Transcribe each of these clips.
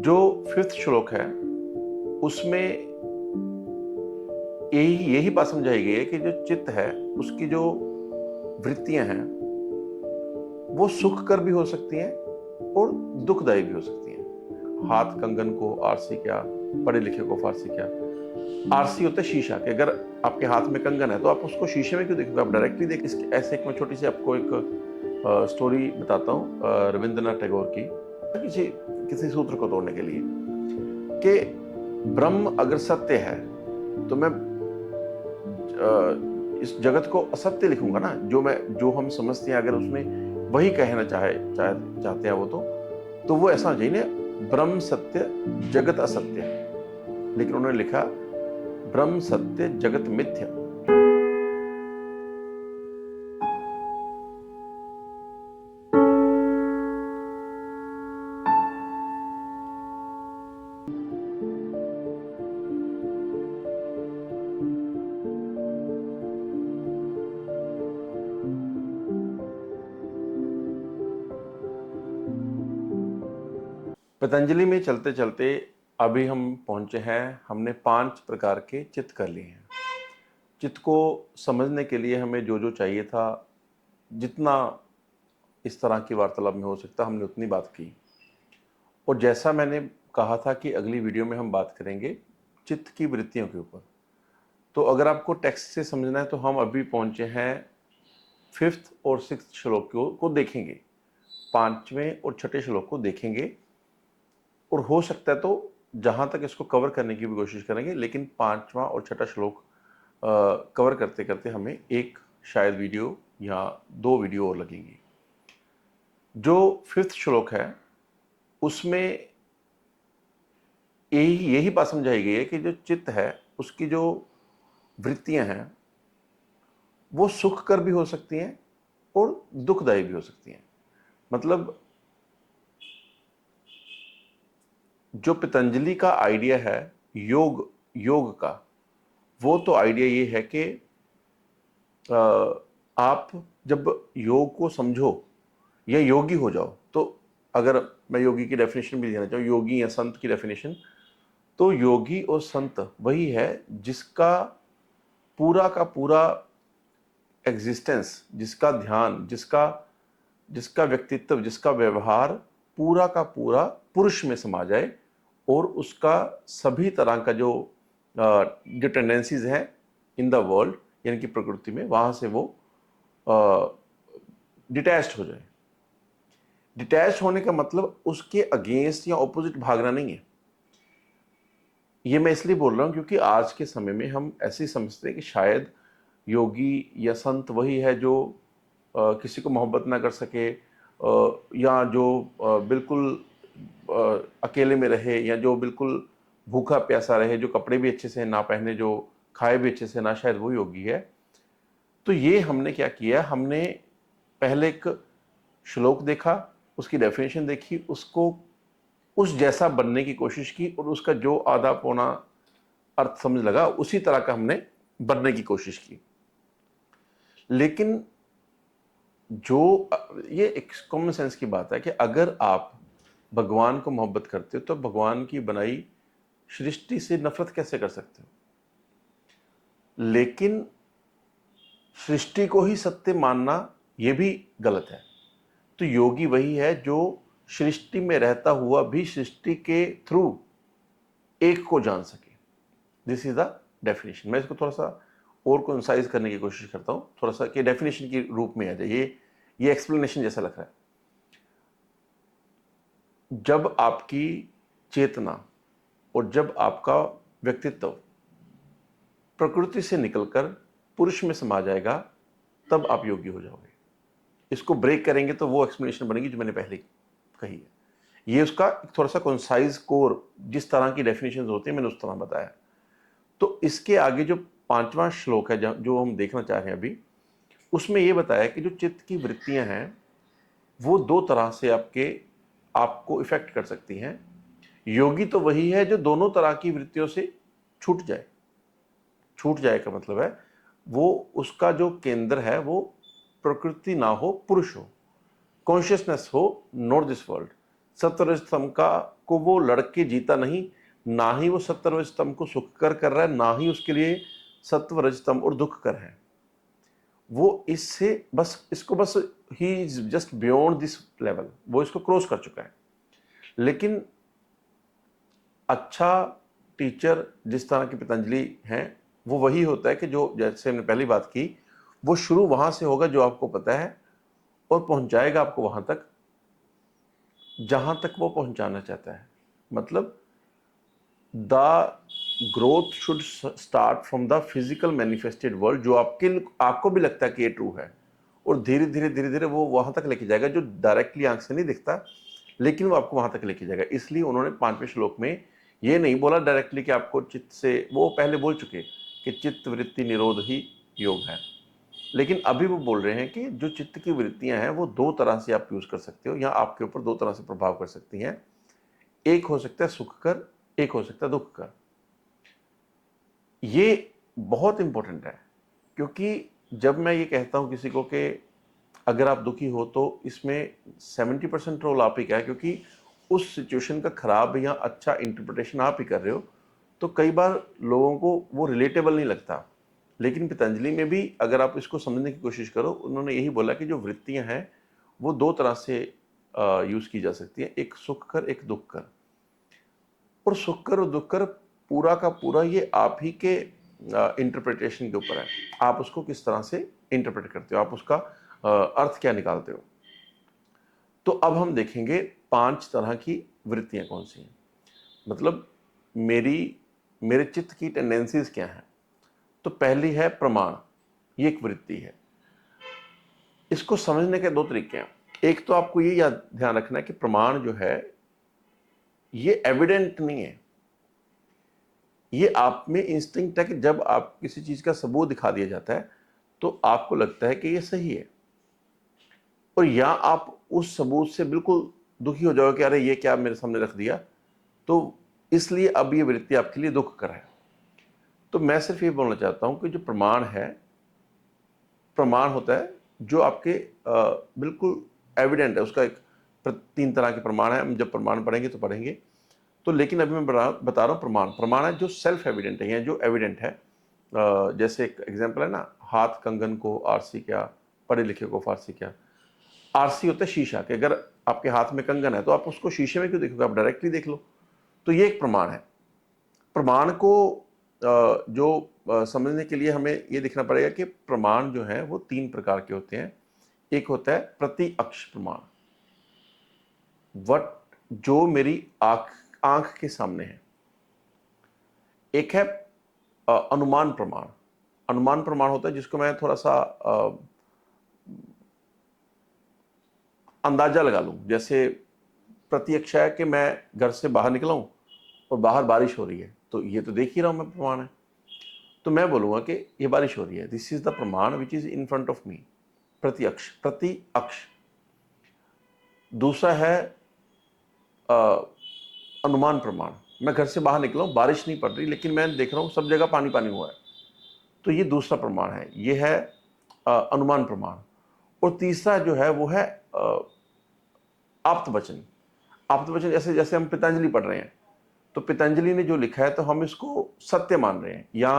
जो फिफ्थ श्लोक है उसमें यही बात समझाई गई है कि जो चित्त है उसकी जो वृत्तियां हैं वो सुख कर भी हो सकती हैं और दुखदायी भी हो सकती हैं। हाथ कंगन को आरसी क्या, पढ़े लिखे को फारसी क्या। आरसी होता है शीशा, कि अगर आपके हाथ में कंगन है तो आप उसको शीशे में क्यों देखोगे, आप डायरेक्टली देख। इसके ऐसे एक मैं छोटी सी आपको एक स्टोरी बताता हूँ रविंद्रनाथ टैगोर की, किसी किसी सूत्र को तोड़ने के लिए, कि ब्रह्म अगर सत्य है तो मैं इस जगत को असत्य लिखूंगा ना। जो हम समझते हैं अगर उसमें वही कहना चाहते हैं तो वो ऐसा चाहिए ना, ब्रह्म सत्य जगत असत्य। लेकिन उन्होंने लिखा ब्रह्म सत्य जगत मिथ्या। पतंजलि में चलते चलते अभी हम पहुंचे हैं, हमने 5 प्रकार के चित्त कर लिए हैं। चित्त को समझने के लिए हमें जो जो चाहिए था, जितना इस तरह की वार्तालाप में हो सकता हमने उतनी बात की। और जैसा मैंने कहा था कि अगली वीडियो में हम बात करेंगे चित्त की वृत्तियों के ऊपर। तो अगर आपको टेक्स्ट से समझना है तो हम अभी पहुंचे हैं 5th और 6th श्लोक को देखेंगे, 5वें और 6ठे श्लोक को देखेंगे। और हो सकता है तो जहां तक इसको कवर करने की भी कोशिश करेंगे, लेकिन 5वां और 6ठा श्लोक कवर करते करते हमें एक शायद वीडियो या 2 वीडियो और लगेंगी। जो 5th श्लोक है उसमें यही बात समझाई गई है कि जो चित्त है उसकी जो वृत्तियां हैं वो सुख कर भी हो सकती हैं और दुखदायी भी हो सकती हैं। मतलब जो पतंजलि का आइडिया है योग का, वो तो आइडिया ये है कि आप जब योग को समझो या योगी हो जाओ, तो अगर मैं योगी की डेफिनेशन भी देना चाहूँ, योगी या संत की डेफिनेशन, तो योगी और संत वही है जिसका पूरा का पूरा एग्जिस्टेंस, जिसका ध्यान, जिसका व्यक्तित्व, जिसका व्यवहार पूरा का पूरा पुरुष में समा जाए और उसका सभी तरह का जो टेंडेंसीज हैं इन द वर्ल्ड, यानी कि प्रकृति में, वहां से वो डिटैच्ड हो जाए। डिटैच होने का मतलब उसके अगेंस्ट या ऑपोजिट भागना नहीं है। ये मैं इसलिए बोल रहा हूं क्योंकि आज के समय में हम ऐसे समझते हैं कि शायद योगी या संत वही है जो किसी को मोहब्बत ना कर सके, या जो बिल्कुल अकेले में रहे, या जो बिल्कुल भूखा प्यासा रहे, जो कपड़े भी अच्छे से ना पहने, जो खाए भी अच्छे से ना, शायद वो योगी है। तो ये हमने क्या किया, हमने पहले एक श्लोक देखा, उसकी डेफिनेशन देखी, उसको उस जैसा बनने की कोशिश की और उसका जो आधा पौना अर्थ समझ लगा उसी तरह का हमने बनने की कोशिश की। लेकिन जो ये एक कॉमन सेंस की बात है कि अगर आप भगवान को मोहब्बत करते हो तो भगवान की बनाई सृष्टि से नफरत कैसे कर सकते हो। लेकिन सृष्टि को ही सत्य मानना यह भी गलत है। तो योगी वही है जो सृष्टि में रहता हुआ भी सृष्टि के थ्रू एक को जान सके। This is the definition. मैं इसको थोड़ा सा और कंसाइज करने की कोशिश करता हूं, थोड़ा सा कि डेफिनेशन के रूप में आ जाए। ये एक्सप्लेनेशन जैसा लग रहा है। जब आपकी चेतना और जब आपका व्यक्तित्व प्रकृति से निकलकर पुरुष में समा जाएगा, तब आप योगी हो जाओगे। इसको ब्रेक करेंगे तो वो एक्सप्लेनेशन बनेगी जो मैंने पहले कही है। ये उसका थोड़ा सा कंसाइज कोर, जिस तरह की डेफिनेशन होती है मैंने उस तरह बताया। तो इसके आगे जो 5वां श्लोक है जो हम देखना चाह रहे हैं अभी, उसमें यह बताया कि जो चित्त की वृत्तियां हैं वो 2 तरह से आपको इफेक्ट कर सकती हैं। योगी तो वही है जो दोनों तरह की वृत्तियों से छूट जाए। छूट जाए का मतलब है वो उसका जो केंद्र है वो प्रकृति ना हो, पुरुष हो, कॉन्शियसनेस हो, नॉट दिस वर्ल्ड। सत्वर स्तंभ का को वो लड़के जीता नहीं, ना ही वो सत्वर स्तंभ को सुख कर रहा है, ना ही उसके लिए सत्वर स्तंभ और दुख कर है। वो इससे बस he is just beyond this level, वो इसको क्रॉस कर चुका है। लेकिन अच्छा टीचर जिस तरह की पतंजलि हैं, वो वही होता है कि जो, जैसे हमने पहली बात की, वो शुरू वहां से होगा जो आपको पता है और पहुंचाएगा आपको वहां तक जहां तक वो पहुंचाना चाहता है। मतलब the growth should start from the physical manifested world, जो आपको भी लगता है कि ये ट्रू है, और धीरे धीरे वो वहां तक लेके जाएगा जो डायरेक्टली आंख से नहीं दिखता, लेकिन वो आपको वहां तक लेके जाएगा। इसलिए उन्होंने 5वें श्लोक में ये नहीं बोला डायरेक्टली कि आपको चित्त से, वो पहले बोल चुके कि चित्त वृत्ति निरोध ही योग है, लेकिन अभी वो बोल रहे हैं कि जो चित्त की वृत्तियां हैं वो दो तरह से आप यूज कर सकते हो, या आपके ऊपर दो तरह से प्रभाव कर सकती हैं। एक हो सकता है सुख कर, एक हो सकता है दुख कर। ये बहुत इंपॉर्टेंट है, क्योंकि जब मैं ये कहता हूं किसी को कि अगर आप दुखी हो तो इसमें 70% रोल आप ही का है, क्योंकि उस सिचुएशन का खराब या अच्छा इंटरप्रिटेशन आप ही कर रहे हो, तो कई बार लोगों को वो रिलेटेबल नहीं लगता। लेकिन पतंजलि में भी अगर आप इसको समझने की कोशिश करो, उन्होंने यही बोला कि जो वृत्तियां हैं वो दो तरह से यूज की जा सकती हैं, एक सुख कर, एक दुख कर। और सुख कर और दुख कर पूरा का पूरा ये आप ही के इंटरप्रिटेशन के ऊपर है। आप उसको किस तरह से इंटरप्रेट करते हो, आप उसका अर्थ क्या निकालते हो। तो अब हम देखेंगे 5 तरह की वृत्तियां कौन सी हैं, मतलब मेरे चित्त की टेंडेंसीज क्या हैं। तो पहली है प्रमाण, ये एक वृत्ति है। इसको समझने के दो तरीके हैं। एक तो आपको ये याद ध्यान रखना है कि प्रमाण जो है ये एविडेंट नहीं है, ये आप में इंस्टिंक्ट है कि जब आप किसी चीज का सबूत दिखा दिया जाता है तो आपको लगता है कि ये सही है, और या आप उस सबूत से बिल्कुल दुखी हो जाओगे कि अरे ये क्या मेरे सामने रख दिया, तो इसलिए अब ये वृत्ति आपके लिए दुख कर है। तो मैं सिर्फ ये बोलना चाहता हूं कि जो प्रमाण है, प्रमाण होता है जो आपके बिल्कुल एविडेंट है। उसका एक 3 तरह के प्रमाण है, हम जब प्रमाण पढ़ेंगे तो पढ़ेंगे। तो लेकिन अभी मैं बता रहा हूँ प्रमाण। प्रमाण है जो सेल्फ एविडेंट है या जो एविडेंट है। जैसे एक एग्जांपल है ना, हाथ कंगन को आरसी क्या, पढ़े लिखे को फारसी क्या। आरसी होता है शीशा, कि अगर आपके हाथ में कंगन है तो आप उसको शीशे में क्यों देखोगे, आप डायरेक्टली देख लो। तो ये एक प्रमाण है। प्रमाण को जो समझने के लिए हमें ये देखना पड़ेगा कि प्रमाण जो है वो 3 प्रकार के होते हैं। एक होता है प्रति अक्ष प्रमाण, वट जो मेरी आंख के सामने है। एक है अनुमान प्रमाण। अनुमान प्रमाण होता है जिसको मैं थोड़ा सा अंदाजा लगा लूं। जैसे प्रत्यक्ष है कि मैं घर से बाहर निकला हूं और बाहर बारिश हो रही है, तो ये तो देख ही रहा हूं मैं, प्रमाण है। तो मैं बोलूंगा कि ये बारिश हो रही है, दिस इज द प्रमाण which is in front of me. प्रत्यक्ष, प्रति अक्ष। दूसरा है अनुमान प्रमाण। मैं घर से बाहर निकला हूं, बारिश नहीं पड़ रही, लेकिन मैं देख रहा हूं सब जगह पानी पानी हुआ है, तो ये दूसरा प्रमाण है। ये है अनुमान प्रमाण। और तीसरा जो है वो है आप्त वचन। आप्त वचन, जैसे जैसे हम पतंजलि पढ़ रहे हैं, तो पतंजलि ने जो लिखा है तो हम इसको सत्य मान रहे हैं, या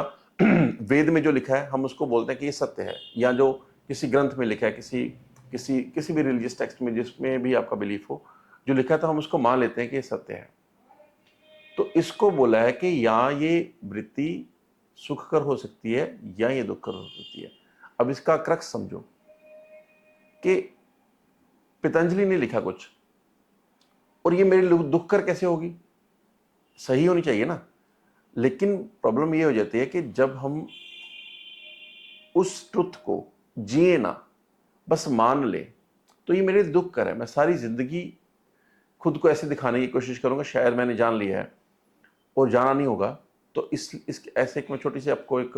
वेद में जो लिखा है हम उसको बोलते हैं कि ये सत्य है, या जो किसी ग्रंथ में लिखा है, किसी भी रिलीजियस टेक्स्ट में, जिसमें भी आपका बिलीफ हो, जो लिखा है तो हम उसको मान लेते हैं कि ये सत्य है। तो इसको बोला है कि या ये वृत्ति सुख कर हो सकती है या ये दुख कर हो सकती है। अब इसका क्रक्स समझो कि पतंजलि ने लिखा कुछ और ये मेरे दुख कर कैसे होगी, सही होनी चाहिए ना। लेकिन प्रॉब्लम ये हो जाती है कि जब हम उस ट्रुथ को जिए ना, बस मान ले, तो ये मेरे दुख कर है। मैं सारी जिंदगी खुद को ऐसे दिखाने की कोशिश करूंगा शायद मैंने जान लिया है, और जाना नहीं होगा। तो इस ऐसे एक मैं छोटी सी आपको एक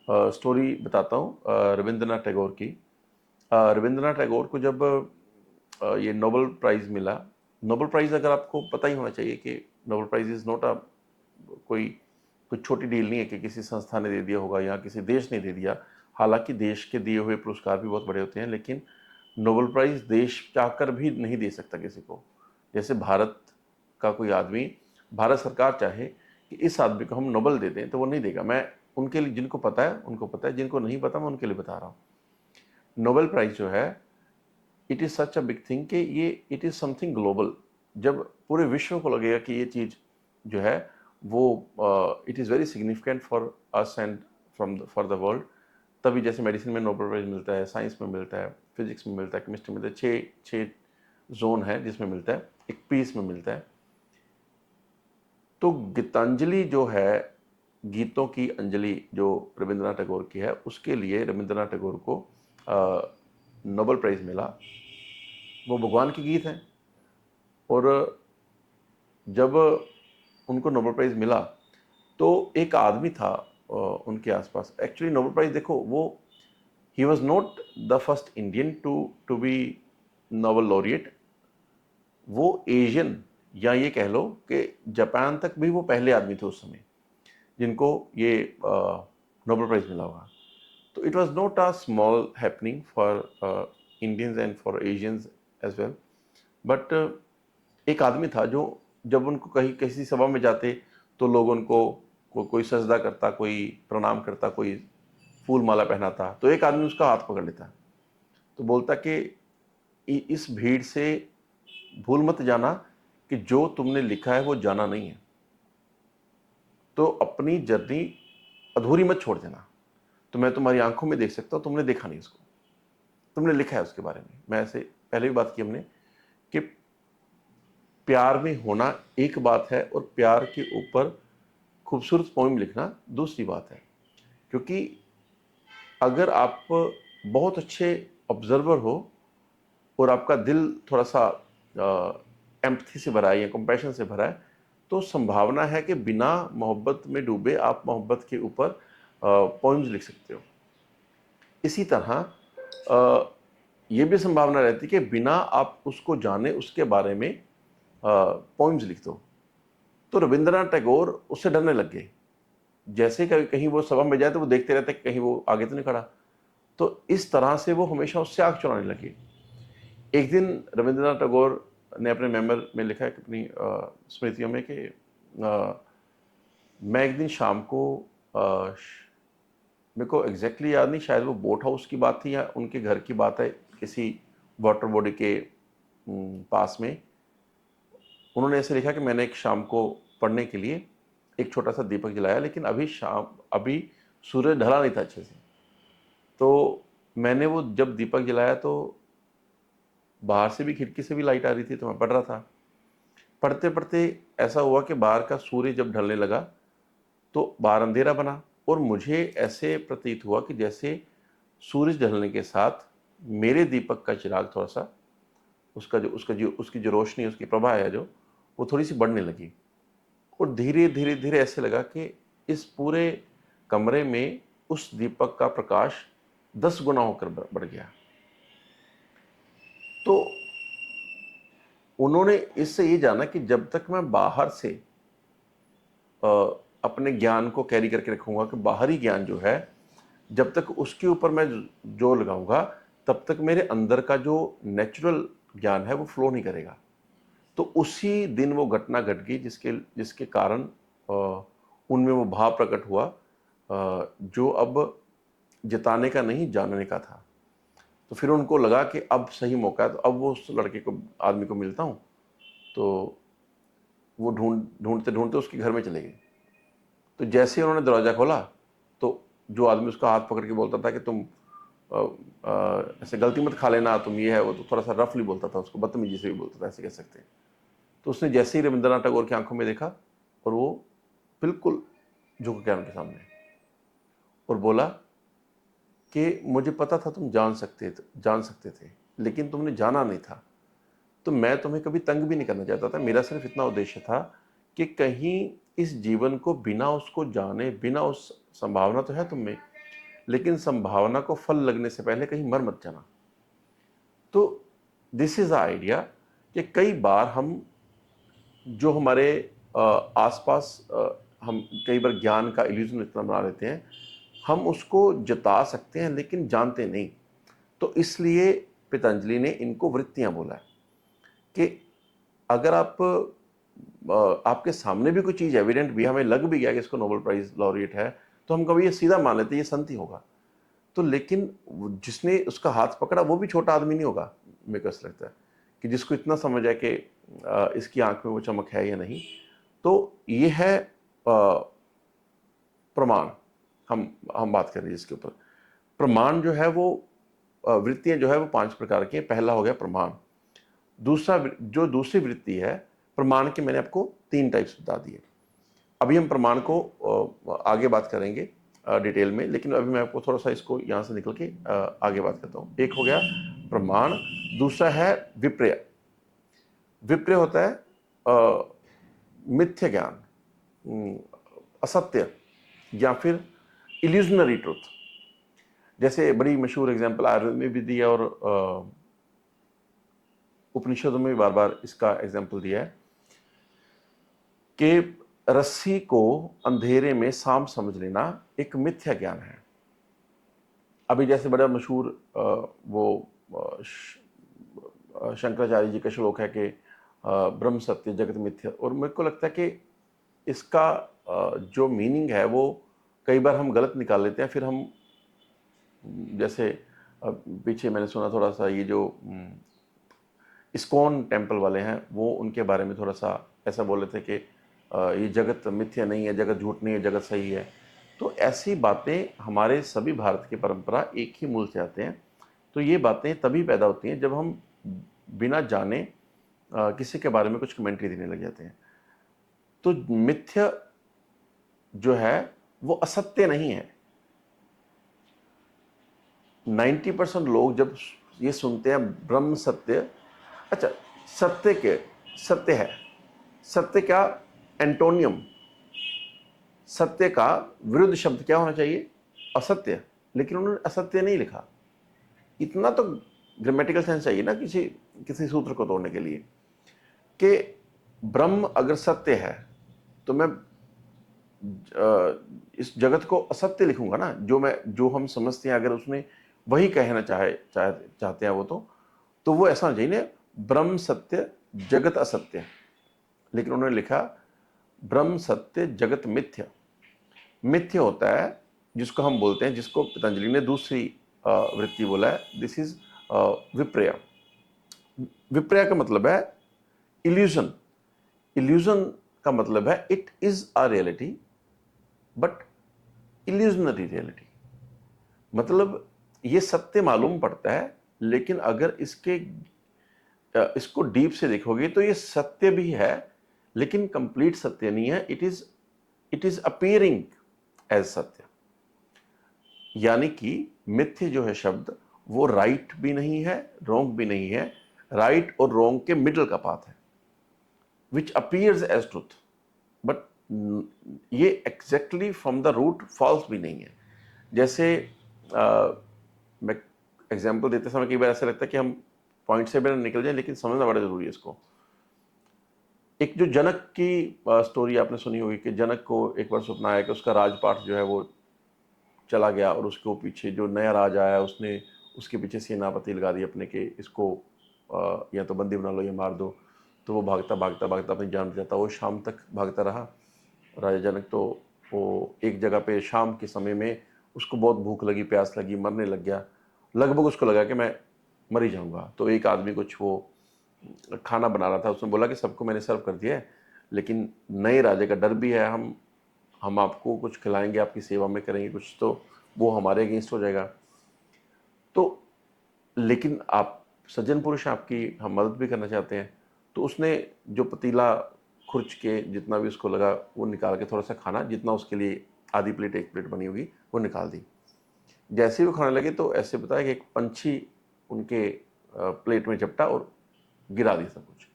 स्टोरी बताता हूँ रविंद्रनाथ टैगोर की। रविंद्रनाथ टैगोर को जब ये नोबेल प्राइज़ मिला, नोबेल प्राइज़ अगर आपको पता ही होना चाहिए कि नोबेल प्राइज़ इज़ नॉट अ कोई कोई छोटी डील नहीं है कि किसी संस्था ने दे दिया होगा या किसी देश ने दे दिया। हालांकि देश के दिए हुए पुरस्कार भी बहुत बड़े होते हैं, लेकिन नोबेल प्राइज़ देश चाहकर भी नहीं दे सकता किसी को। जैसे भारत का कोई आदमी, भारत सरकार चाहे कि इस आदमी को हम नोबेल दे दें तो वो नहीं देगा। मैं उनके लिए, जिनको पता है उनको पता है, जिनको नहीं पता मैं उनके लिए बता रहा हूँ। नोबेल प्राइज़ जो है, it is such a big thing कि ये इट इज़ समथिंग ग्लोबल। जब पूरे विश्व को लगेगा कि ये चीज़ जो है वो it is very significant for us and for the world, तभी जैसे मेडिसिन में नोबेल प्राइज़ मिलता है, साइंस में मिलता है, फिजिक्स में मिलता है, केमिस्ट्री में मिलता है, छः जोन है जिसमें मिलता है, एक पीस में मिलता है। तो गीतांजलि जो है, गीतों की अंजलि जो रविंद्रनाथ टैगोर की है, उसके लिए रविंद्रनाथ टैगोर को नोबेल प्राइज़ मिला। वो भगवान के गीत हैं, और जब उनको नोबेल प्राइज़ मिला तो एक आदमी था उनके आसपास। एक्चुअली नोबेल प्राइज़ देखो, वो he was not the first Indian to be Nobel laureate. वो एशियन, या ये कह लो कि जापान तक भी वो पहले आदमी थे उस समय जिनको ये नोबेल प्राइज़ मिला हुआ। तो it was not a small happening for Indians and for Asians as well. But एक आदमी था जो जब उनको कहीं किसी सभा में जाते तो लोग उनको कोई सजदा करता, कोई प्रणाम करता, कोई फूल माला पहनाता, तो एक आदमी उसका हाथ पकड़ लेता, तो बोलता कि इस भीड़ से भूल मत जाना कि जो तुमने लिखा है वो जाना नहीं है, तो अपनी जर्नी अधूरी मत छोड़ देना। तो मैं तुम्हारी आंखों में देख सकता हूँ, तुमने देखा नहीं उसको, तुमने लिखा है उसके बारे में। मैं ऐसे पहले भी बात की हमने कि प्यार में होना एक बात है और प्यार के ऊपर खूबसूरत पोइम लिखना दूसरी बात है। क्योंकि अगर आप बहुत अच्छे ऑब्जर्वर हो और आपका दिल थोड़ा सा एम्पथी से भरा है या कंपैशन से भरा है, तो संभावना है कि बिना मोहब्बत में डूबे आप मोहब्बत के ऊपर पोइम्स लिख सकते हो। इसी तरह ये भी संभावना रहती है कि बिना आप उसको जाने उसके बारे में पोइम्स लिख दो। तो रविंद्रनाथ टैगोर उससे डरने लग गए। जैसे कभी कहीं वो सभा में जाए तो वो देखते रहते कहीं वो आगे तो नहीं खड़ा। तो इस तरह से वो हमेशा उससे आग चुराने लगे। एक दिन रविंद्रनाथ टैगोर ने अपने मेमोर में लिखा है कि अपनी स्मृतियों में कि मैं एक दिन शाम को मेरे को एग्जैक्टली याद नहीं, शायद वो बोट हाउस की बात थी या उनके घर की बात है, किसी वाटर बॉडी के पास में। उन्होंने ऐसे लिखा कि मैंने एक शाम को पढ़ने के लिए एक छोटा सा दीपक जलाया, लेकिन अभी सूरज ढला नहीं था अच्छे से। तो मैंने वो जब दीपक जलाया तो बाहर से भी, खिड़की से भी लाइट आ रही थी, तो मैं पढ़ रहा था। पढ़ते पढ़ते ऐसा हुआ कि बाहर का सूर्य जब ढलने लगा तो बाहर अंधेरा बना, और मुझे ऐसे प्रतीत हुआ कि जैसे सूरज ढलने के साथ मेरे दीपक का चिराग थोड़ा सा, उसकी जो रोशनी, उसकी प्रभा है जो, वो थोड़ी सी बढ़ने लगी। और धीरे धीरे धीरे ऐसे लगा कि इस पूरे कमरे में उस दीपक का प्रकाश 10 गुना होकर बढ़ गया। तो उन्होंने इससे ये जाना कि जब तक मैं बाहर से अपने ज्ञान को कैरी करके रखूंगा, कि बाहरी ज्ञान जो है जब तक उसके ऊपर मैं जोर लगाऊंगा, तब तक मेरे अंदर का जो नेचुरल ज्ञान है वो फ्लो नहीं करेगा। तो उसी दिन वो घटना घट गई जिसके जिसके कारण उनमें वो भाव प्रकट हुआ जो अब जताने का नहीं, जानने का था। तो फिर उनको लगा कि अब सही मौका है, तो अब वो उस लड़के को, आदमी को मिलता हूँ। तो वो ढूंढते ढूंढते उसके घर में चले गए। तो जैसे ही उन्होंने दरवाज़ा खोला तो जो आदमी उसका हाथ पकड़ के बोलता था कि तुम ऐसे गलती मत खा लेना, तुम ये है वो, तो थोड़ा सा रफली बोलता था उसको, बदतमीजी से भी बोलता था, ऐसे कह सकते हैं। तो उसने जैसे ही रविंद्रनाथ टैगोर की आंखों में देखा, और वो बिल्कुल झुक गया उनके सामने और बोला कि मुझे पता था तुम जान सकते थे, लेकिन तुमने जाना नहीं था। तो मैं तुम्हें कभी तंग भी नहीं करना चाहता था। मेरा सिर्फ इतना उद्देश्य था कि कहीं इस जीवन को बिना उसको जाने, बिना उस संभावना तो है तुम में, लेकिन संभावना को फल लगने से पहले कहीं मर मत जाना। तो दिस इज द आइडिया कि कई बार हम जो हमारे आसपास हम कई बार ज्ञान का इल्यूजन इतना बना लेते हैं, हम उसको जता सकते हैं लेकिन जानते नहीं। तो इसलिए पतंजलि ने इनको वृत्तियां बोला है कि अगर आपके सामने भी कोई चीज़ एविडेंट भी, हमें लग भी गया कि इसको नोबेल प्राइज़ लॉरिएट है, तो हम कभी ये सीधा मान लेते हैं ये संत ही होगा। तो लेकिन जिसने उसका हाथ पकड़ा वो भी छोटा आदमी नहीं होगा, मेरे को ऐसा लगता है, कि जिसको इतना समझ है कि इसकी आँख में वो चमक है या नहीं। तो ये है प्रमाण, हम बात कर रहे हैं इसके ऊपर। प्रमाण जो है वो वृत्तियाँ जो है वो 5 प्रकार की हैं। पहला हो गया प्रमाण। जो दूसरी वृत्ति है प्रमाण के, मैंने आपको 3 टाइप्स बता दिए। अभी हम प्रमाण को आगे बात करेंगे डिटेल में, लेकिन अभी मैं आपको थोड़ा सा इसको यहाँ से निकल के आगे बात करता हूँ। एक हो गया प्रमाण, दूसरा है विपर्य। विपर्य होता है मिथ्या ज्ञान, असत्य या फिर इल्यूजनरी ट्रुथ। जैसे बड़ी मशहूर एग्जांपल आयुर्वेद में भी दिया और उपनिषदों में भी बार बार इसका एग्जांपल दिया है कि रस्सी को अंधेरे में सांप समझ लेना एक मिथ्या ज्ञान है। अभी जैसे बड़ा मशहूर शंकराचार्य जी का श्लोक है कि ब्रह्म सत्य जगत मिथ्या, और मेरे को लगता है कि इसका जो मीनिंग है वो कई बार हम गलत निकाल लेते हैं। फिर हम जैसे पीछे मैंने सुना थोड़ा सा, ये जो इस्कॉन टेम्पल वाले हैं वो उनके बारे में थोड़ा सा ऐसा बोले थे कि ये जगत मिथ्या नहीं है, जगत झूठ नहीं है, जगत सही है। तो ऐसी बातें हमारे सभी भारत की परंपरा एक ही मूल से आते हैं। तो ये बातें तभी पैदा होती हैं जब हम बिना जाने किसी के बारे में कुछ कमेंट्री देने लग जाते हैं। तो मिथ्या जो है वो असत्य नहीं है। 90% लोग जब ये सुनते हैं ब्रह्म सत्य, अच्छा सत्य है, सत्य का एंटोनियम, सत्य का विरुद्ध शब्द क्या होना चाहिए? असत्य। लेकिन उन्होंने असत्य नहीं लिखा। इतना तो ग्रामेटिकल सेंस चाहिए ना किसी सूत्र को तोड़ने के लिए, कि ब्रह्म अगर सत्य है तो मैं इस जगत को असत्य लिखूंगा ना। जो हम समझते हैं, अगर उसने वही कहना चाहते हैं तो वो ऐसा होना चाहिए ना, ब्रह्म सत्य जगत असत्य। लेकिन उन्होंने लिखा ब्रह्म सत्य जगत मिथ्या। मिथ्या होता है जिसको हम बोलते हैं, जिसको पतंजलि ने दूसरी वृत्ति बोला है, दिस इज विपर्य। विपर्य का मतलब है इल्यूजन। इल्यूजन का मतलब है it is a reality but illusionary reality. मतलब ये सत्य मालूम पड़ता है, लेकिन अगर इसको डीप से देखोगे तो ये सत्य भी है, लेकिन कंप्लीट सत्य नहीं है। इट इज अपीयरिंग एज सत्य। यानी कि मिथ्य जो है शब्द, वो राइट भी नहीं है, रॉन्ग भी नहीं है, राइट और रॉन्ग के मिडल का पाथ है, which appears as truth. But ये exactly from the root false भी नहीं है। जैसे मैं एग्जाम्पल देते समय कई बार ऐसा लगता है कि हम पॉइंट से भी निकल जाए, लेकिन समझना बड़ा जरूरी है इसको। एक जो जनक की स्टोरी आपने सुनी होगी कि जनक को एक बार सपना आया कि उसका राजपाट जो है वो चला गया, और उसको पीछे जो नया राज आया उसने उसके पीछे सेनापति लगा दी अपने के, इसको या तो बंदी बना लो या मार दो। तो वो भागता भागता भागता अपनी जान बचाता, वो शाम तक भागता रहा राजा जनक। तो वो एक जगह पे शाम के समय में उसको बहुत भूख लगी, प्यास लगी, मरने लग गया। लगभग उसको लगा कि मैं मर ही जाऊंगा। तो एक आदमी कुछ वो खाना बना रहा था, उसने बोला कि सबको मैंने सर्व कर दिया है, लेकिन नए राजे का डर भी है, हम आपको कुछ खिलाएंगे, आपकी सेवा में करेंगे कुछ, तो वो हमारे अगेंस्ट हो जाएगा। तो लेकिन आप सज्जन पुरुष, आपकी हम मदद भी करना चाहते हैं। तो उसने जो पतीला खुर्च के जितना भी उसको लगा वो निकाल के थोड़ा सा खाना, जितना उसके लिए आधी प्लेट एक प्लेट बनी होगी, वो निकाल दी। जैसे ही वो खाने लगे तो ऐसे बताया कि एक पंछी उनके प्लेट में झपटा और गिरा दिया सब कुछ।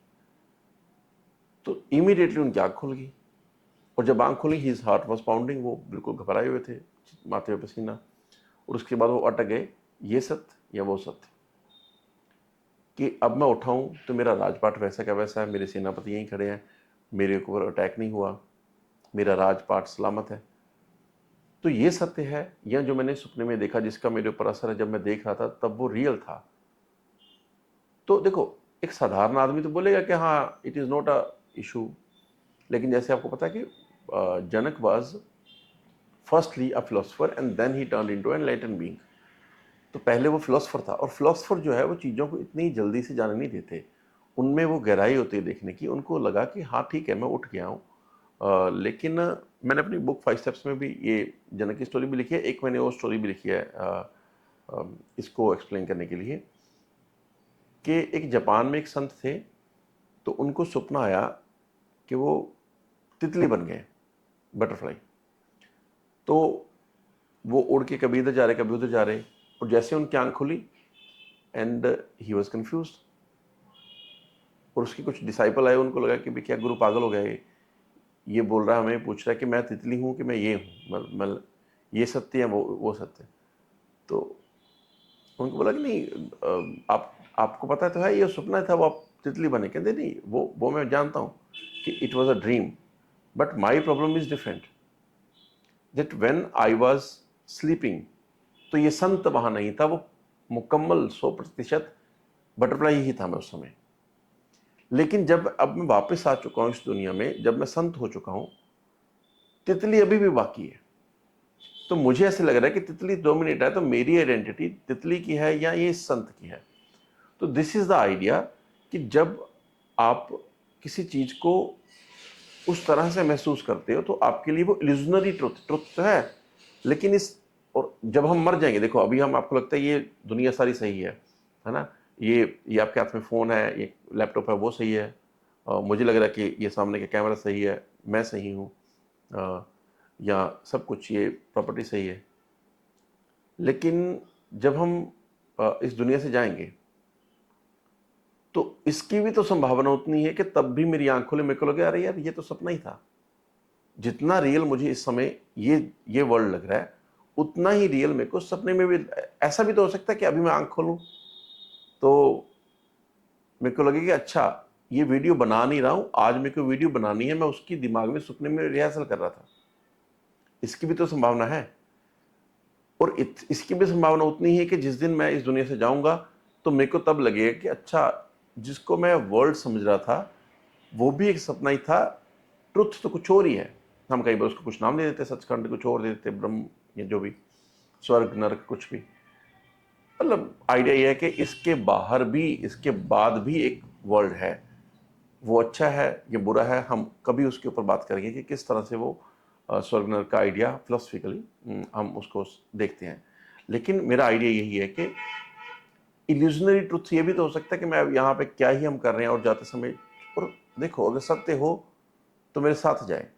तो इमीडिएटली उनकी आँख खुल गई, और जब आँख खुली हिज हार्ट वॉज पाउंडिंग, वो बिल्कुल घबराए हुए थे, माथे पे पसीना। और उसके बाद वो अटक गए, ये सत्य या वो सत्य, कि अब मैं उठाऊं तो मेरा राजपाट वैसा का वैसा है, मेरे सेनापति यहीं खड़े हैं, मेरे ऊपर अटैक नहीं हुआ, मेरा राजपाट सलामत है। तो ये सत्य है, या जो मैंने सपने में देखा जिसका मेरे ऊपर असर है, जब मैं देख रहा था तब वो रियल था। तो देखो, एक साधारण आदमी तो बोलेगा कि हाँ it is not a issue, लेकिन जैसे आपको पता है कि Janak was firstly a philosopher and then he turn into an enlightened being. तो पहले वो फिलोसफर था, और फिलोसफर जो है वो चीज़ों को इतनी जल्दी से जाने नहीं देते, उनमें वो गहराई होती है देखने की। उनको लगा कि हाँ ठीक है, मैं उठ गया हूँ। लेकिन मैंने अपनी बुक 5 स्टेप्स में भी ये जनक की स्टोरी भी लिखी है, एक मैंने और स्टोरी भी लिखी है इसको एक्सप्लेन करने के लिए, कि एक जापान में एक संत थे, तो उनको सपना आया कि वो तितली बन गए, बटरफ्लाई। तो वो उड़ के कभी इधर जा रहे कभी उधर जा रहे, और जैसे उनकी आंख खुली एंड ही वॉज कन्फ्यूज। और उसके कुछ डिसाइपल आए, उनको लगा कि भी क्या गुरु पागल हो गए, ये बोल रहा है, हमें पूछ रहा है कि मैं तितली हूँ कि मैं ये हूँ, मतलब ये सत्य है वो सत्य। तो उनको बोला कि नहीं, आपको पता तो है ये सपना था, वो आप तितली बने। कहते नहीं, वो मैं जानता हूँ कि it was a dream, but my problem is different, that when I was sleeping, तो ये संत वहां नहीं था, वो मुकम्मल 100% बटरफ्लाई ही था मैं उस समय। लेकिन जब अब मैं वापस आ चुका हूं इस दुनिया में, जब मैं संत हो चुका हूं, तितली अभी भी बाकी है। तो मुझे ऐसे लग रहा है कि तितली डोमिनेट है, तो मेरी आइडेंटिटी तितली की है या ये संत की है। तो दिस इज द आइडिया कि जब आप किसी चीज को उस तरह से महसूस करते हो, तो आपके लिए वो इल्यूजनरी ट्रुथ ट्रुथ तो है, लेकिन इस, और जब हम मर जाएंगे, देखो अभी हम, आपको लगता है ये दुनिया सारी सही है ना, ये आपके हाथ में फ़ोन है, ये लैपटॉप है, वो सही है, मुझे लग रहा है कि ये सामने का कैमरा सही है, मैं सही हूँ, या सब कुछ ये प्रॉपर्टी सही है। लेकिन जब हम इस दुनिया से जाएंगे, तो इसकी भी तो संभावना उतनी है कि तब भी मेरी आंख खोले, मेरे को लगे अरे यार ये तो सपना ही था। जितना रियल मुझे इस समय ये वर्ल्ड लग रहा है, उतना ही रियल मेरे को सपने में भी। ऐसा भी तो हो सकता है कि अभी मैं आंख खोलूं तो मेरे को लगे कि अच्छा ये वीडियो बना नहीं रहा हूं, आज मेरे को वीडियो बनानी है, मैं उसकी दिमाग में सपने में रिहर्सल कर रहा था। इसकी भी तो संभावना है। और इसकी भी संभावना उतनी है कि जिस दिन मैं इस दुनिया से जाऊंगा, तो मेरे को तब लगेगा कि अच्छा, जिसको मैं वर्ल्ड समझ रहा था वो भी एक सपना ही था, ट्रुथ तो कुछ और ही है। हम कई बार उसको कुछ नाम दे देते, सचखंड कुछ और दे देते, ब्रह्म, या जो भी, स्वर्ग नरक कुछ भी। मतलब आइडिया ये है कि इसके बाहर भी, इसके बाद भी एक वर्ल्ड है। वो अच्छा है या बुरा है, हम कभी उसके ऊपर बात करेंगे कि किस तरह से वो स्वर्ग नरक का आइडिया फिलोसफिकली हम उसको देखते हैं। लेकिन मेरा आइडिया यही है कि इल्यूजनरी ट्रुथ ये भी तो हो सकता है कि मैं यहाँ पे क्या ही हम कर रहे हैं, और जाते समय, और देखो अगर सत्य हो तो मेरे साथ जाए।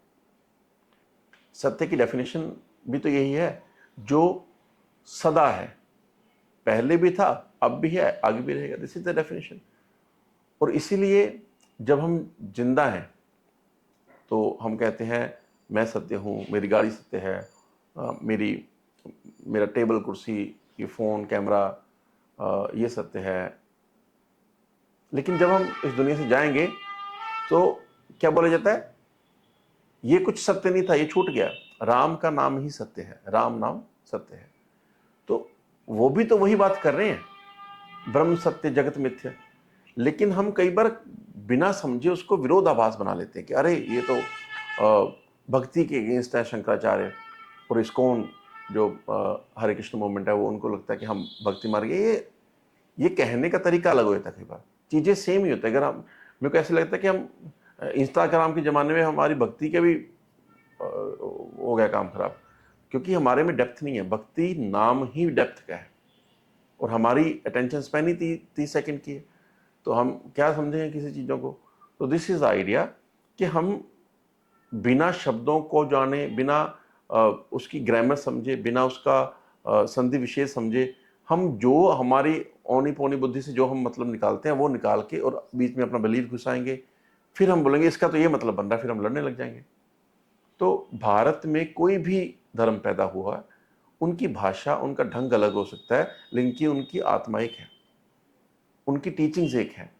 सत्य की डेफिनेशन भी तो यही है, जो सदा है, पहले भी था, अब भी है, आगे भी रहेगा। This is the definition. और इसीलिए जब हम जिंदा हैं, तो हम कहते हैं मैं सत्य हूँ, मेरी गाड़ी सत्य है, मेरी मेरा टेबल कुर्सी, ये फ़ोन कैमरा, ये सत्य है। लेकिन जब हम इस दुनिया से जाएंगे, तो क्या बोला जाता है, ये कुछ सत्य नहीं था, ये छूट गया, राम का नाम ही सत्य है, राम नाम सत्य है। तो वो भी तो वही बात कर रहे हैं, ब्रह्म सत्य जगत मिथ्या। लेकिन हम कई बार बिना समझे उसको विरोधाभास बना लेते हैं कि अरे ये तो भक्ति के अगेंस्ट है शंकराचार्य, और इस्कॉन जो हरे कृष्ण मूवमेंट है, वो उनको लगता है कि हम भक्ति मार गए। ये कहने का तरीका अलग हो जाता है, कई बार चीज़ें सेम ही होता है। अगर हम, मेरे को ऐसे लगता है कि हम इंस्टाग्राम के ज़माने में हमारी भक्ति के भी हो गया काम खराब, क्योंकि हमारे में डेप्थ नहीं है। भक्ति नाम ही डेप्थ का है, और हमारी अटेंशन स्पैन ही 30 सेकंड की है, तो हम क्या समझेंगे किसी चीज़ों को। तो दिस इज आइडिया कि हम बिना शब्दों को जाने, बिना उसकी ग्रामर समझे, बिना उसका संधि विशेष समझे, हम जो हमारी औनी पौनी बुद्धि से जो हम मतलब निकालते हैं, वो निकाल के और बीच में अपना बिलीव घुसाएंगे, फिर हम बोलेंगे इसका तो ये मतलब बन रहा है, फिर हम लड़ने लग जाएंगे। तो भारत में कोई भी धर्म पैदा हुआ, उनकी भाषा, उनका ढंग अलग हो सकता है, लेकिन उनकी आत्मा एक है, उनकी टीचिंग्स एक है।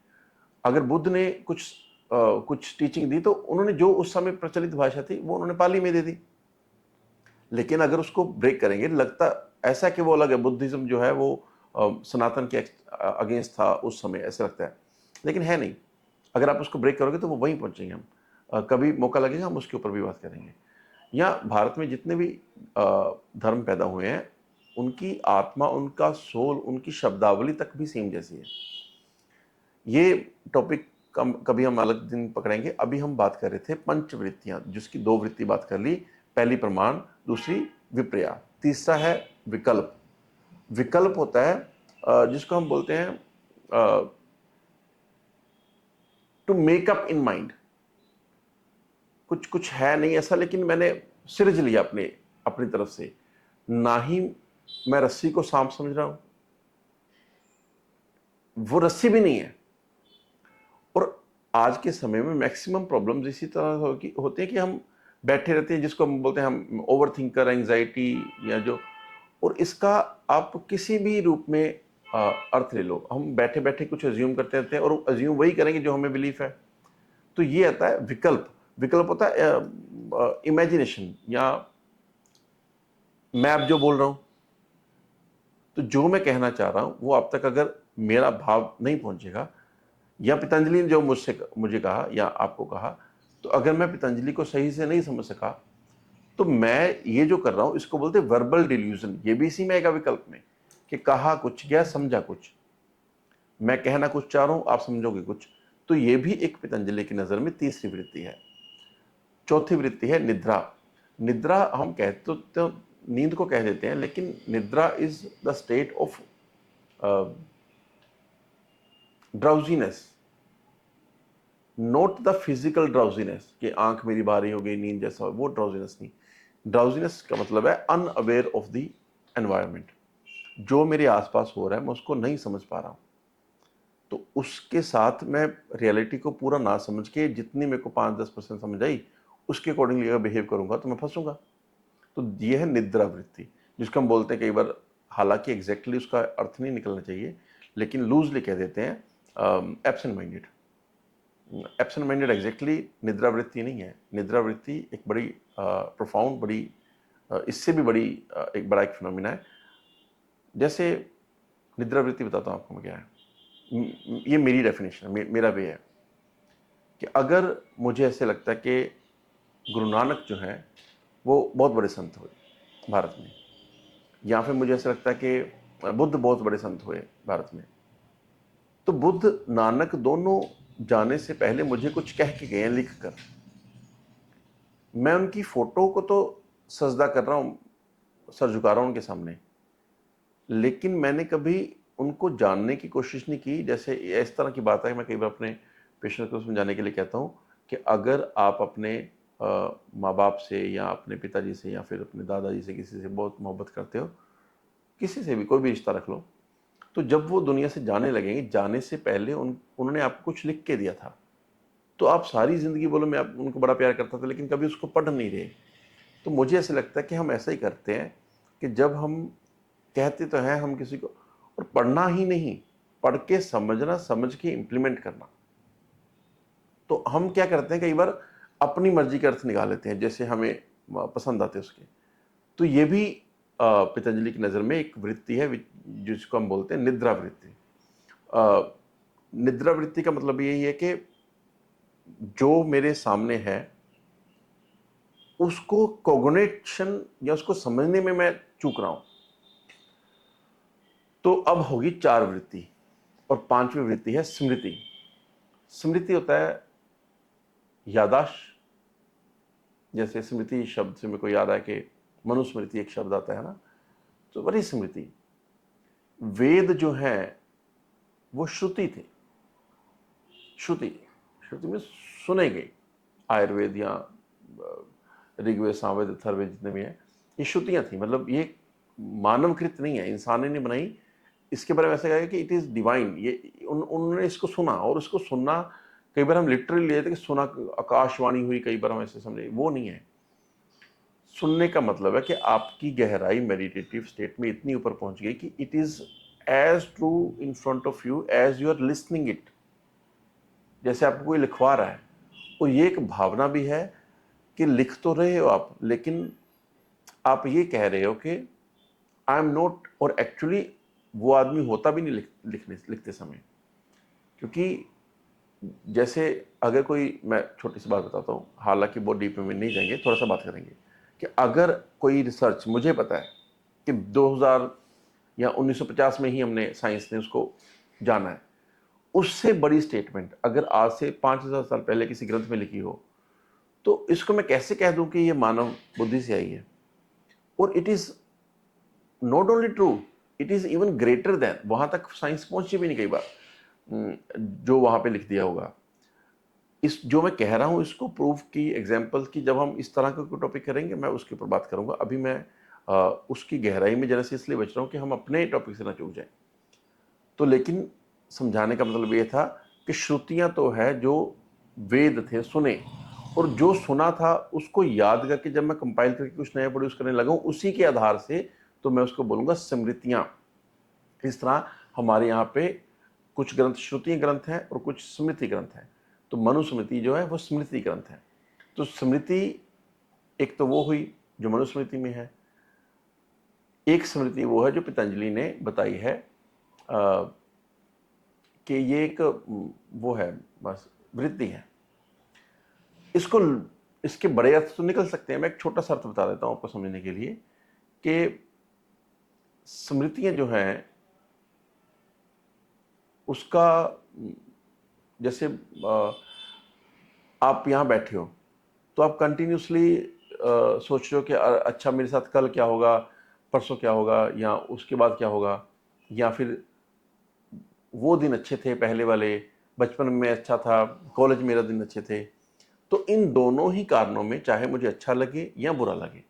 अगर बुद्ध ने कुछ टीचिंग दी, तो उन्होंने जो उस समय प्रचलित भाषा थी वो उन्होंने पाली में दे दी। लेकिन अगर उसको ब्रेक करेंगे, लगता ऐसा कि वो अलग है, बुद्धिज्म जो है वो सनातन के अगेंस्ट था उस समय, ऐसा लगता है। लेकिन है नहीं। अगर आप उसको ब्रेक करोगे तो वो वहीं पहुंचेंगे हम। कभी मौका लगेगा हम उसके ऊपर भी बात करेंगे। या भारत में जितने भी धर्म पैदा हुए हैं, उनकी आत्मा, उनका सोल, उनकी शब्दावली तक भी सेम जैसी है। ये टॉपिक कभी हम अलग दिन पकड़ेंगे। अभी हम बात कर रहे थे पंचवृत्तियां, जिसकी दो वृत्ति बात कर ली। पहली प्रमाण, दूसरी विपर्या, तीसरा है विकल्प। विकल्प होता है जिसको हम बोलते हैं to make up in mind. कुछ कुछ है नहीं ऐसा, लेकिन मैंने सिरज लिया अपने अपनी तरफ से। ना ही मैं रस्सी को सांप समझ रहा हूं, वो रस्सी भी नहीं है। और आज के समय में मैक्सिमम प्रॉब्लम्स इसी तरह होते हैं कि हम बैठे रहते हैं, जिसको हम बोलते हैं हम ओवर थिंकर, एंग्जाइटी, या जो। और इसका आप किसी भी रूप में अर्थ ले लो, हम बैठे बैठे कुछ अज्यूम करते रहते हैं और अज्यूम वही करेंगे जो हमें बिलीफ है। तो ये आता है विकल्प। विकल्प होता है इमेजिनेशन, या मैं अब जो बोल रहा हूं, तो जो मैं कहना चाह रहा हूं वो अब तक अगर मेरा भाव नहीं पहुंचेगा, या पतंजलि ने जो मुझे कहा या आपको कहा, तो अगर मैं पतंजलि को सही से नहीं समझ सका, तो मैं ये जो कर रहा हूं इसको बोलते हैं वर्बल डिल्यूजन। ये भी इसी में आएगा विकल्प में, कि कहा कुछ गया, समझा कुछ। मैं कहना कुछ चाह रहा हूं, आप समझोगे कुछ। तो ये भी एक पतंजलि की नजर में तीसरी वृत्ति है। चौथी वृत्ति है निद्रा। निद्रा हम कहते तो नींद को कह देते हैं, लेकिन निद्रा is the state of drowsiness, not the physical drowsiness कि आंख मेरी भारी हो गई, नींद जैसा हो, वो ड्राउजीनेस नहीं। ड्राउजीनेस का मतलब है अनअवेयर ऑफ द एनवायरनमेंट। जो मेरे आसपास हो रहा है मैं उसको नहीं समझ पा रहा हूं। तो उसके साथ मैं रियलिटी को पूरा ना समझ के, जितनी मेरे को 5-10% समझ आई, उसके अकॉर्डिंगली अगर बिहेव करूंगा तो मैं फंसूंगा। तो ये है निद्रा वृत्ति, जिसको हम बोलते हैं कई बार, हालांकि एग्जैक्टली उसका अर्थ नहीं निकलना चाहिए, लेकिन लूजली कह देते हैं absent minded. Absent minded exactly निद्रा वृत्ति नहीं है। निद्रा वृत्ति एक बड़ी प्रोफाउंड, बड़ी इससे भी बड़ी एक बड़ा एक फिनोमिना है। जैसे निद्रा वृत्ति बताता हूँ आपको मैं क्या है। ये मेरी डेफिनेशन है, मेरा वे है कि अगर मुझे ऐसे लगता है कि गुरु नानक जो है वो बहुत बड़े संत हुए भारत में, या फिर मुझे ऐसा लगता है कि बुद्ध बहुत बड़े संत हुए भारत में, तो बुद्ध नानक दोनों जाने से पहले मुझे कुछ कह के गए हैं लिख कर। मैं उनकी फोटो को तो सजदा कर रहा हूं, सर झुका रहा हूं उनके सामने, लेकिन मैंने कभी उनको जानने की कोशिश नहीं की। जैसे इस तरह की बात है, मैं कई बार अपने पेशेंट को समझाने के लिए कहता हूं कि अगर आप अपने माँ बाप से या अपने पिताजी से या फिर अपने दादाजी से किसी से बहुत मोहब्बत करते हो, किसी से भी कोई भी रिश्ता रख लो, तो जब वो दुनिया से जाने लगेंगे, जाने से पहले उन्होंने आपको कुछ लिख के दिया था। तो आप सारी ज़िंदगी बोलो मैं उनको बड़ा प्यार करता था, लेकिन कभी उसको पढ़ नहीं रहे। तो मुझे ऐसा लगता है कि हम ऐसा ही करते हैं कि जब हम कहते तो हैं हम किसी को, और पढ़ना ही नहीं, पढ़ के समझना, समझ के इम्प्लीमेंट करना। तो हम क्या करते हैं कई बार अपनी मर्जी के अर्थ निकाल लेते हैं जैसे हमें पसंद आते उसके। तो ये भी पतंजलि की नज़र में एक वृत्ति है जिसको हम बोलते हैं निद्रा वृत्ति। निद्रा वृत्ति का मतलब यही है कि जो मेरे सामने है उसको कॉग्निशन या उसको समझने में मैं चूक रहा हूं। तो अब होगी 4 वृत्ति, और 5वीं वृत्ति है स्मृति। स्मृति होता है यादाश्त। जैसे स्मृति शब्द से मेरे को याद आया कि मनुस्मृति एक शब्द आता है ना, तो वही स्मृति। वेद जो है वो श्रुति थे। श्रुति, श्रुति में सुने गए। आयुर्वेद या ऋग्वेद, सामवेद, अथर्ववेद जितने भी हैं, ये श्रुतियां थी। मतलब ये मानवकृत नहीं है, इंसान ने बनाई। इसके बारे में ऐसा कहा कि इट इज डिवाइन। ये उन्होंने इसको सुना, और इसको सुनना कई बार हम लिटरली लेते कि सुना, आकाशवाणी हुई, कई बार हम ऐसे समझे, वो नहीं है। सुनने का मतलब है कि आपकी गहराई मेडिटेटिव स्टेट में इतनी ऊपर पहुंच गई कि it is as true in front of you as you are listening it. जैसे आपको कोई लिखवा रहा है, और ये एक भावना भी है कि लिख तो रहे हो आप, लेकिन आप ये कह रहे हो कि आई एम नॉट, और एक्चुअली वो आदमी होता भी नहीं लिखते समय। क्योंकि जैसे अगर कोई, मैं छोटी सी बात बताता हूँ, हालांकि बहुत डीप में नहीं जाएंगे, थोड़ा सा बात करेंगे कि अगर कोई रिसर्च, मुझे पता है कि 2000 या 1950 में ही हमने, साइंस ने उसको जाना है, उससे बड़ी स्टेटमेंट अगर आज से 5000 साल पहले किसी ग्रंथ में लिखी हो, तो इसको मैं कैसे कह दूं कि ये मानव बुद्धि से आई है? और it is not only true, it is even greater than, वहां तक साइंस पहुंची भी नहीं कई बार, जो वहां पे लिख दिया होगा। इस जो मैं कह रहा हूं, इसको प्रूफ की, एग्जाम्पल की, जब हम इस तरह का टॉपिक करेंगे मैं उसके ऊपर बात करूंगा। अभी मैं उसकी गहराई में जरा से इसलिए बच रहा हूं कि हम अपने टॉपिक से ना चूक जाए। तो लेकिन समझाने का मतलब ये था कि श्रुतियां तो है जो वेद थे सुने, और जो सुना था उसको याद करके जब मैं कंपाइल करके कुछ नया प्रोड्यूस करने लगा हूं, उसी के आधार से तो मैं उसको बोलूंगा स्मृतियां। इस तरह हमारे यहाँ पे कुछ ग्रंथ श्रुति ग्रंथ हैं और कुछ स्मृति ग्रंथ हैं। तो मनुस्मृति जो है वो स्मृति ग्रंथ है। तो स्मृति एक तो वो हुई जो मनुस्मृति में है, एक स्मृति वो है जो पतंजलि ने बताई है कि ये एक वो है, बस वृत्ति है। इसको, इसके बड़े अर्थ तो निकल सकते हैं, मैं एक छोटा सा अर्थ बता देता हूं आपको समझने के लिए कि स्मृतियां जो हैं उसका, जैसे आप यहाँ बैठे हो तो आप कंटिन्यूसली सोच रहे हो कि अच्छा मेरे साथ कल क्या होगा, परसों क्या होगा, या उसके बाद क्या होगा, या फिर वो दिन अच्छे थे पहले वाले, बचपन में अच्छा था, कॉलेज मेरा दिन अच्छे थे। तो इन दोनों ही कारणों में, चाहे मुझे अच्छा लगे या बुरा लगे,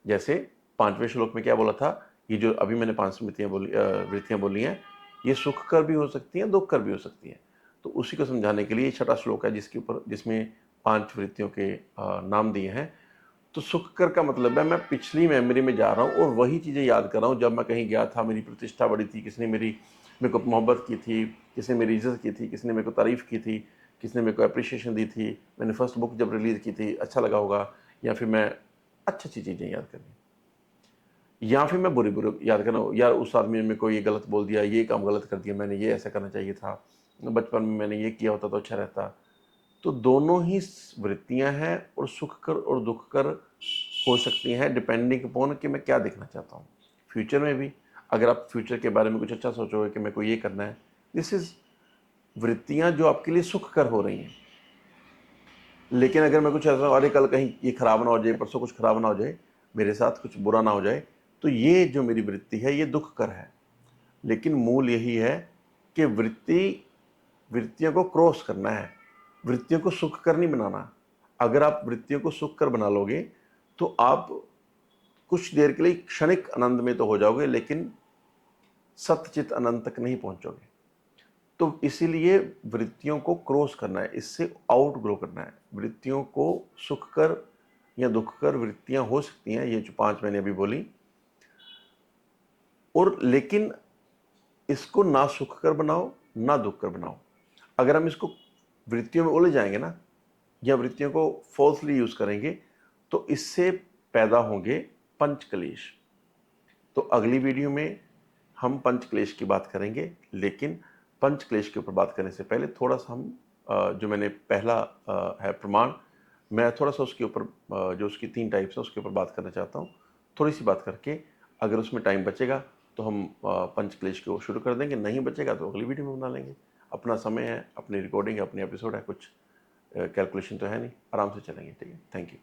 जैसे 5वें श्लोक में क्या बोला था, ये जो अभी मैंने 5 स्मृतियां बोली, वृत्तियां बोली हैं, ये सुख कर भी हो सकती हैं, दुख कर भी हो सकती हैं। तो उसी को समझाने के लिए ये छठा श्लोक है जिसके ऊपर, जिसमें 5 वृत्तियों के नाम दिए हैं। तो सुख कर का मतलब है मैं पिछली मेमोरी में जा रहा हूँ और वही चीज़ें याद कर रहा हूँ जब मैं कहीं गया था, मेरी प्रतिष्ठा बढ़ी थी, किसने मेरे को मोहब्बत की थी, किसने मेरी इज्जत की थी, किसने मेरे को तारीफ़ की थी, किसने मेरे को अप्रिशिएशन दी थी, मैंने फर्स्ट बुक जब रिलीज़ की थी अच्छा लगा होगा, या फिर मैं अच्छी अच्छी चीज़ें याद करनी, या फिर मैं बुरी बुरी याद करना, यार उस आदमी ने मेरे को ये गलत बोल दिया, ये काम गलत कर दिया, मैंने ये ऐसा करना चाहिए था, बचपन में मैंने ये किया होता तो अच्छा रहता। तो दोनों ही वृत्तियां हैं और सुख कर और दुख कर हो सकती हैं, डिपेंडिंग अपॉन कि मैं क्या देखना चाहता हूँ। फ्यूचर में भी अगर आप फ्यूचर के बारे में कुछ अच्छा सोचोगे कि मेरे को ये करना है, दिस इज वृत्तियां जो आपके लिए सुख कर हो रही हैं। लेकिन अगर मैं कुछ ऐसा, अरे कल कहीं ये खराब ना हो जाए, परसों कुछ खराब ना हो जाए, मेरे साथ कुछ बुरा ना हो जाए, तो ये जो मेरी वृत्ति है ये दुख कर है। लेकिन मूल यही है कि वृत्तियों को क्रॉस करना है, वृत्तियों को सुख कर नहीं बनाना। अगर आप वृत्तियों को सुख कर बना लोगे तो आप कुछ देर के लिए क्षणिक आनंद में तो हो जाओगे, लेकिन सत्यचित आनंद तक नहीं पहुंचोगे। तो इसीलिए वृत्तियों को क्रॉस करना है, इससे आउट ग्रो करना है। वृत्तियों को सुख कर या दुख कर वृत्तियां हो सकती हैं, ये जो 5 मैंने अभी बोली, और लेकिन इसको ना सुख कर बनाओ ना दुख कर बनाओ। अगर हम इसको वृत्तियों में उलझ जाएंगे ना, या वृत्तियों को फॉल्सली यूज करेंगे, तो इससे पैदा होंगे पंच क्लेश। तो अगली वीडियो में हम पंच क्लेश की बात करेंगे, लेकिन पंच क्लेश के ऊपर बात करने से पहले थोड़ा सा हम जो मैंने पहला है प्रमाण, मैं थोड़ा सा उसके ऊपर, जो उसकी 3 टाइप्स है उसके ऊपर बात करना चाहता हूँ, थोड़ी सी बात करके। अगर उसमें टाइम बचेगा तो हम पंच क्लेश को शुरू कर देंगे, नहीं बचेगा तो अगली वीडियो में बना लेंगे। अपना समय है, अपनी रिकॉर्डिंग है, अपनी एपिसोड है, कुछ कैलकुलेशन तो है नहीं, आराम से चलेंगे। ठीक है, थैंक यू।